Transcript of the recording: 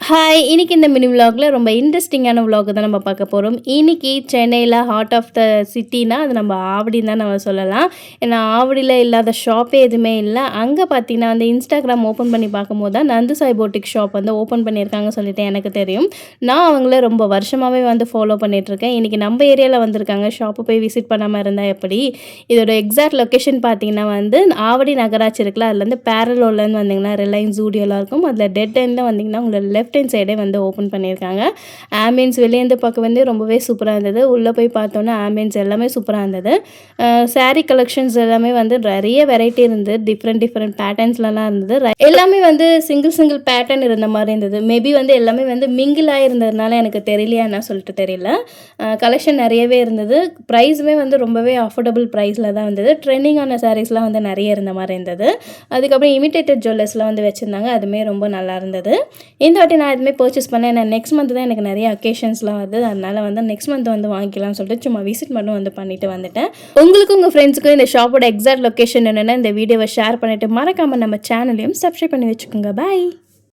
Hi! இன்னைக்கு இந்த mini விலாக்ல ரொம்ப இன்ட்ரெஸ்டிங்கான விலாக் தான் நம்ம பார்க்க போறோம். இன்னைக்கு சென்னையில ஹார்ட் ஆஃப் த சிட்டினா அது நம்ம ஆவடின்னு தான் நம்ம சொல்லலாம். ஏன்னா ஆவடியில இல்லாத ஷாப்பே எதுவுமே இல்ல. அங்க பார்த்தீங்கன்னா வந்து Instagram ஓப்பன் பண்ணி பார்க்கும்போது தான் நந்துசாய் பொட்டிக் ஷாப் வந்து ஓப்பன் பண்ணியிருக்காங்க சொல்லிட்டு எனக்கு தெரியும். நான் அவங்கள ரொம்ப வருஷமாவே வந்து ஃபாலோ பண்ணிட்டுருக்கேன். இன்னைக்கு நம்ம ஏரியால வந்திருக்காங்க. ஷாப்ப போய் விசிட் பண்ணாம இருந்தா எப்படி? இதோட எக்ஸாக்ட் லொகேஷன் பார்த்தீங்கன்னா வந்து ஆவடி நகராட்சி இருக்குல்ல, அதுலேருந்து பேரலூர்லேருந்து வந்தீங்கன்னா ரிலையன்ஸ் ஜூடியோலாம் இருக்கும். அதில டெட் எண்ட்ல வந்தீங்கன்னா உங்களோட லெஃப்ட் ஹேண்ட் சைடே வந்து ஓப்பன் பண்ணியிருக்காங்க. ஆம்பியன்ஸ் வெளியேருந்து பார்க்க வந்து ரொம்பவே சூப்பரா இருந்தது. உள்ள போய் பார்த்தோன்னா ஆம்பியன்ஸ் எல்லாமே சூப்பரா இருந்தது. சாரீ கலெக்ஷன்ஸ் எல்லாமே வந்து நெறைய வெரைட்டி இருந்தது. டிஃப்ரெண்ட் டிஃப்ரெண்ட் பேட்டர்ன்ஸ்லலாம் இருந்தது. எல்லாமே வந்து சிங்கிள் சிங்கிள் பேட்டர்ன் இருந்த மாரி இருந்தது. மேபி வந்து எல்லாமே வந்து மிங்கிள் ஆயிருந்ததுனால எனக்கு தெரியலையா என்ன சொல்லிட்டு தெரியல. கலெக்ஷன் நெறையவே இருந்தது. ப்ரைஸுமே வந்து ரொம்பவே அஃபோர்டபுள் ப்ரைஸில தான் இருந்தது. ட்ரெண்டிங்கான சாரீஸ்லாம் வந்து நெறைய இருந்த மாரி இருந்தது. அதுக்கப்புறம் இமிட்டேட்டட் ஜுவல்லர்ஸ்லாம் வந்து வச்சிருந்தாங்க. அதுவுமே ரொம்ப நல்லா இருந்தது. இந்த வாட்டி நான் எதுவுமே பர்ச்சேஸ் பண்ணல. ஏன்னா நெக்ஸ்ட் மந்த் தான் எனக்கு நெறைய அக்கேஷன்ஸ்லாம் வருது. அதனால வந்து நெக்ஸ்ட் மந்த் வந்து வாங்கிக்கலாம்னு சொல்லிட்டு சும்மா விசிட் மட்டும் வந்து பண்ணிட்டு வந்துட்டேன். உங்களுக்கும் உங்க ஃப்ரெண்ட்ஸுக்கும் இந்த ஷாப்போட எக்ஸாக்ட் லொகேஷன் என்னன்னா இந்த வீடியோவை ஷேர் பண்ணிட்டு மறக்காம நம்ம சேனலையும் சப்ஸ்கிரைப் பண்ணி வச்சுக்கோங்க. பாய்.